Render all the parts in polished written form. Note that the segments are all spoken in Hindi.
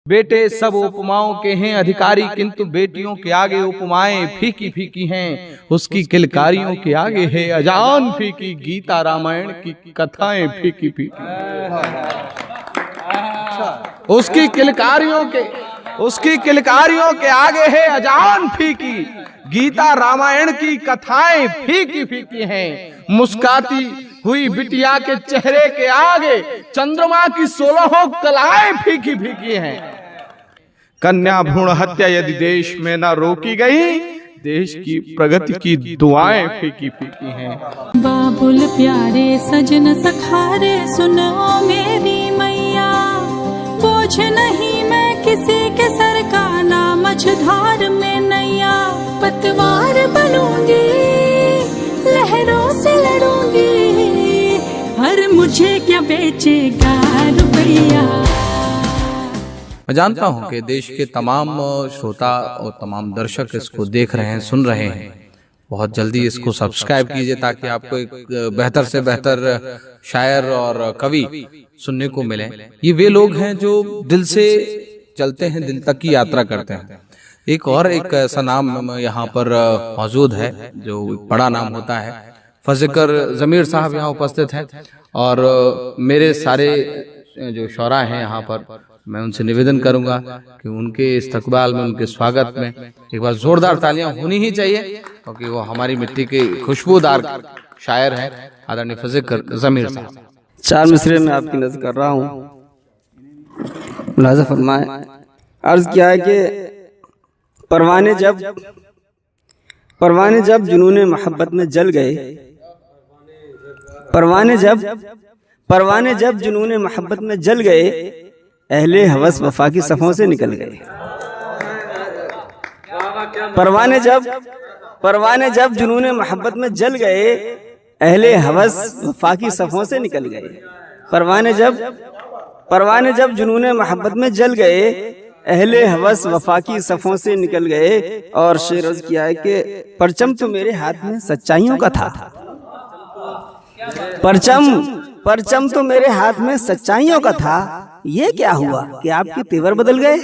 बेटे सब उपमाओं के हैं अधिकारी, किंतु बेटियों के आगे उपमाएं फीकी फीकी हैं। उसकी किलकारियों के आगे है अजान फीकी, गीता रामायण की कथाएं फीकी फीकी। उसकी किलकारियों के आगे है अजान फीकी, गीता रामायण की कथाएं फीकी फीकी हैं। मुस्काती हुई बिटिया के चेहरे के आगे चंद्रमा की 16 कलाएं फीकी फीकी हैं। कन्या भ्रूण हत्या यदि देश में न रोकी गई, देश की प्रगति की दुआएं फीकी फीकी हैं। बाबुल प्यारे सजन सखारे सुनो मेरी मैया, बोझ नहीं मैं किसी के सर का, ना मझधार में नैया। पतवार बनूंगी लहरों से लड़ूंगी, हर मुझे क्या बेचेगा रुपया। मैं जानता हूं कि देश के तमाम श्रोता और तमाम दर्शक इसको देख रहे हैं, सुन रहे हैं। बहुत जल्दी इसको सब्सक्राइब कीजिए ताकि आपको एक बेहतर से बेहतर शायर और कवि सुनने को मिले। ये वे लोग हैं जो दिल से चलते हैं, दिल तक की यात्रा करते हैं। एक ऐसा नाम यहाँ पर मौजूद है जो बड़ा नाम होता है। फज़िकर ज़मीर साहब यहाँ उपस्थित हैं और मेरे सारे जो शौरा हैं यहाँ पर, मैं उनसे निवेदन करूंगा कि उनके इस्तकबाल में, उनके स्वागत में एक बार जोरदार तालियां होनी ही चाहिए, क्योंकि वो हमारी मिट्टी के खुशबूदार शायर हैं, आदरणीय फज़िकर ज़मीर साहब। 4 मिसरे में आपकी नज़र कर रहा हूँ, मुलाज़ा फरमाए। अर्ज किया है कि परवाने जब जुनूने मोहब्बत में जल गए, परवाने जब जुनूने मोहब्बत में जल गए, अहले हवस वफा की सफ़ों से निकल गए। परवाने जब जुनूने मोहब्बत में जल गए, अहले हवस वफा की सफ़ों से निकल गए। परवाने जब जुनूने मोहब्बत में जल गए, अहले हवस वफा की सफ़ों से निकल गए। और शेर अर्ज़ किया है कि परचम तो मेरे हाथ में सच्चाइयों का था, परचम तो मेरे हाथ में सच्चाइयों का था, ये क्या हुआ कि आपके तेवर बदल गए।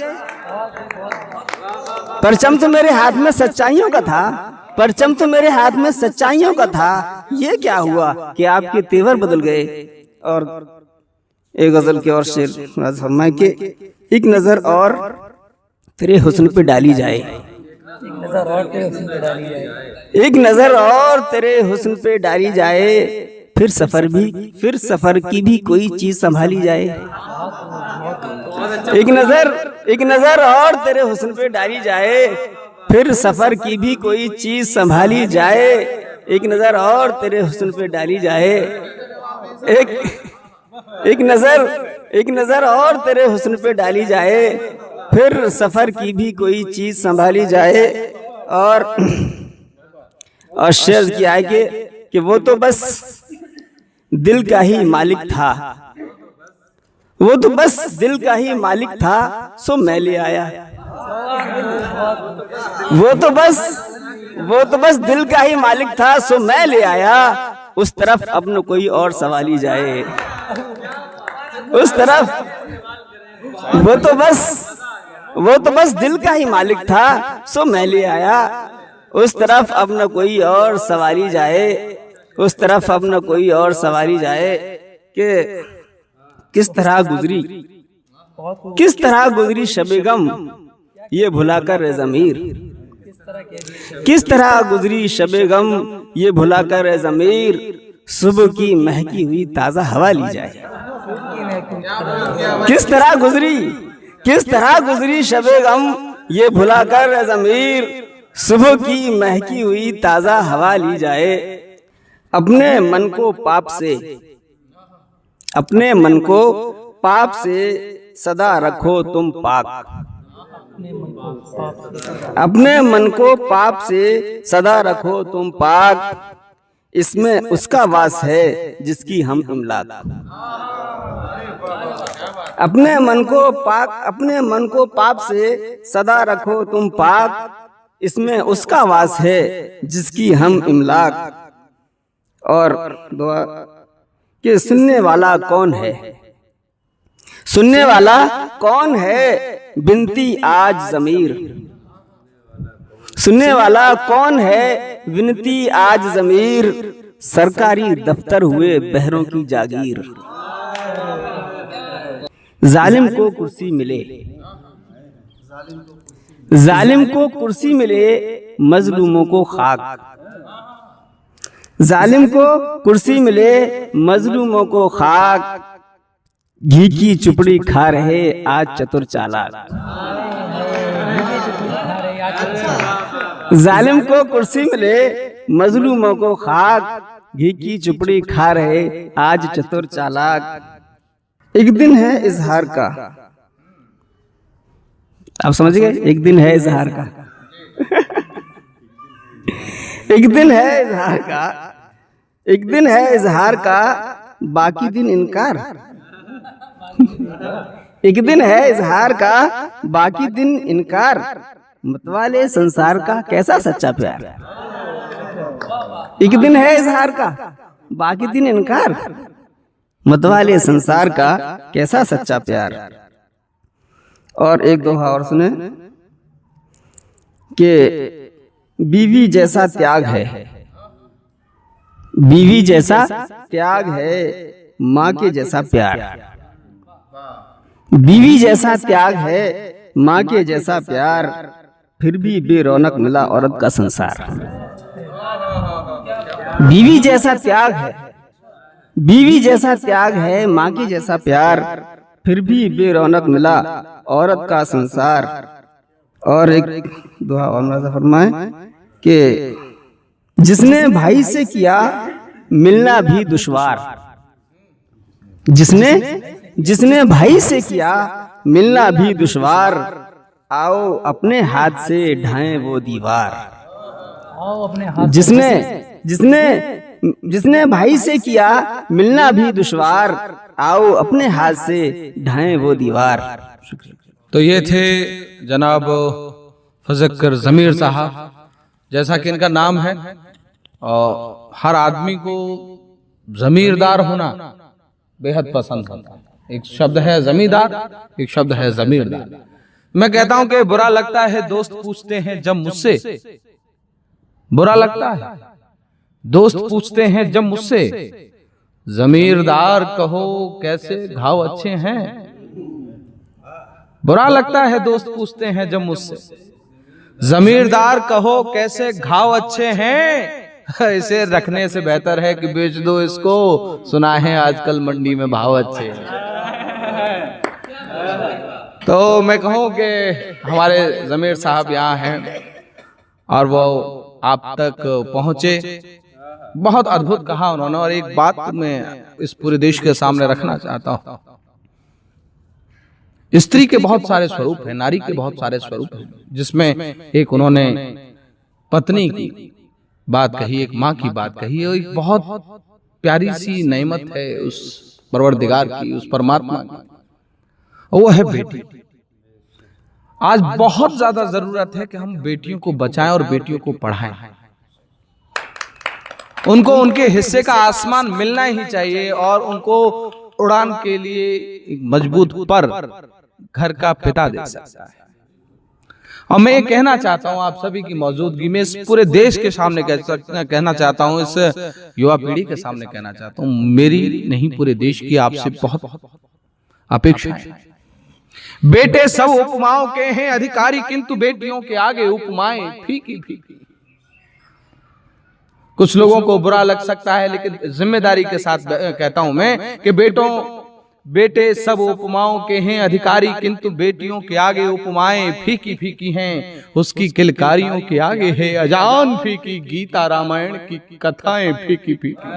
परचम तो मेरे हाथ में सच्चाइयों का था, परचम तो मेरे हाथ में सच्चाइयों का था, ये क्या हुआ कि आपके तेवर बदल गए। और एक गजल के और शेर फरमाए कि एक नजर और तेरे हुस्न पे डाली जाए, एक नजर और तेरे हुस्न पे डाली जाए, फिर सफर की भी कोई चीज संभाली जाए। एक नजर और तेरे हुस्न पे डाली जाए, फिर सफर की भी कोई चीज संभाली जाए। एक नजर और तेरे हुस्न पे डाली जाए, एक नजर और तेरे हुस्न पे डाली जाए, फिर सफर की भी कोई चीज संभाली जाए। और शेर किया है कि वो तो बस दिल का ही मालिक था, वो तो बस दिल का ही मालिक था, सो मैं ले आया। वो तो बस दिल का ही मालिक था, सो मैं ले आया। उस तरफ अब न कोई और सवाली जाए, उस तरफ वो तो बस दिल का ही मालिक था, सो मैं ले आया। उस तरफ अब न कोई और सवारी जाए, उस तरफ अब न कोई और सवारी जाए। कि किस तरह गुजरी शबे गम ये भुलाकर ज़मीर, किस तरह गुजरी शबे गम ये भुलाकर ज़मीर, सुबह की महकी हुई ताज़ा हवा ली जाए। किस तरह गुजरी शबे गम ये भुलाकर ज़मीर, सुबह की महकी हुई ताज़ा हवा ली जाए। अपने मन को पाप से सदा रखो तुम पाक, अपने मन को पाप से सदा रखो तुम पाक, इसमें उसका वास है जिसकी हम इमलाक। अपने मन को पाप से सदा रखो तुम पाक, इसमें उसका वास है जिसकी हम इमलाक। और दुआ कि सुनने वाला कौन है, सुनने वाला कौन है विनती आज ज़मीर, सुनने वाला कौन है विनती आज ज़मीर, सरकारी दफ्तर हुए बहरों की जागीर। जालिम को कुर्सी मिले, जालिम को कुर्सी मिले, मजलूमों को खाक, जालिम को कुर्सी मिले, मजलूमों को खाक, घी की चुपड़ी खा रहे आज चतुर चालाक। जालिम को कुर्सी मिले, मजलूमों को खाक, घी की चुपड़ी खा रहे आज चतुर चालाक। एक दिन है इजहार का, आप समझ गए, एक दिन है इजहार का एक दिन है इजहार का, एक दिन है इजहार का, बाकी दिन इनकार एक दिन है इजहार का, बाकी दिन इनकार, मतवाले संसार का कैसा सच्चा प्यार। एक दिन है इजहार का, बाकी दिन इनकार, मतवाले संसार का कैसा सच्चा प्यार। और एक दोहा और सुने कि बीवी जैसा त्याग है, बीवी जैसा त्याग है, माँ के जैसा प्यार, बीवी जैसा त्याग है, माँ के जैसा प्यार, फिर भी बेरौनक मिला औरत का संसार। बीवी जैसा त्याग है, बीवी जैसा त्याग है, माँ के जैसा प्यार, फिर भी बेरौनक मिला औरत का संसार। और एक दुआ और मज़ा फरमाए कि जिसने भाई से किया मिलना भी दुश्वार, जिसने भाई से किया मिलना भी दुश्वार, आओ अपने हाथ से ढाएं वो दीवार। जिसने भाई से किया मिलना भी दुश्वार, आओ अपने हाथ से ढाएं वो दीवार। तो ये थे जनाब फजक्कर ज़मीर साहब, जैसा कि इनका नाम है, और हर आदमी को ज़मीरदार होना बेहद पसंद होता है। एक शब्द है जमींदार, एक शब्द है ज़मीरदार। मैं कहता हूं कि बुरा लगता है दोस्त पूछते हैं जब मुझसे, बुरा लगता है दोस्त पूछते हैं जब मुझसे, ज़मीरदार कहो कैसे घाव अच्छे हैं। बुरा लगता है दोस्त पूछते हैं जब मुझसे, ज़मीरदार कहो कैसे घाव अच्छे हैं। इसे रखने से बेहतर है कि बेच दो इसको, सुना है आजकल मंडी में भाव अच्छे हैं। तो मैं कहूं कि हमारे ज़मीर साहब यहाँ हैं और वो आप तक पहुंचे। बहुत अद्भुत कहा उन्होंने। और एक बात मैं इस पूरे देश के सामने रखना चाहता हूं, स्त्री के बहुत सारे स्वरूप हैं, नारी के बहुत सारे स्वरूप हैं, जिसमें एक उन्होंने पत्नी की बात कही, एक माँ की बात कही, और एक बहुत प्यारी सी नेमत है उस परवरदिगार की, उस परमात्मा की, वो है बेटी। आज बहुत ज्यादा जरूरत है कि हम बेटियों को बचाएं और बेटियों को पढ़ाएं। उनको उनके हिस्से का आसमान मिलना ही चाहिए, और उनको उड़ान के लिए एक मजबूत पर घर का पिता दे सकता है। और मैं ये कहना चाहता हूं आप सभी की मौजूदगी में, इस पूरे देश के सामने कहना चाहता हूं, इस युवा पीढ़ी के सामने कहना चाहता हूं, मेरी नहीं पूरे देश की आपसे बहुत अपेक्षा है। बेटे सब उपमाओं के हैं अधिकारी, किंतु बेटियों के आगे उपमाएं फीकी फीकी। कुछ लोगों को बुरा लग सकता है, लेकिन जिम्मेदारी के साथ कहता हूं मैं कि बेटे सब उपमाओं के हैं अधिकारी, किंतु बेटियों के आगे उपमाएं फीकी फीकी हैं। उसकी किलकारियों के आगे है अजान फीकी, गीता रामायण की कथाएं फीकी फीकी।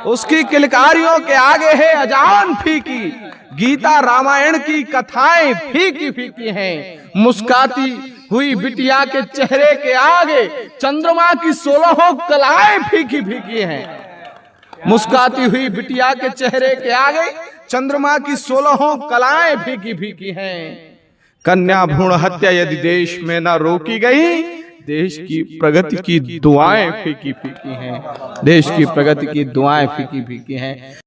उसकी किलकारियों के आगे है अजान फीकी, गीता रामायण की कथाएं फीकी फीकी हैं। मुस्काती हुई बिटिया के चेहरे के आगे चंद्रमा की 16 कलाएं फीकी फीकी हैं। मुस्काती हुई बिटिया के चेहरे के आगे चंद्रमा की 16 कलाएं फीकी फीकी हैं। कन्या भ्रूण हत्या यदि देश में न रोकी गई, देश की प्रगति की दुआएं फीकी फीकी हैं, देश की प्रगति की दुआएं फीकी फीकी हैं।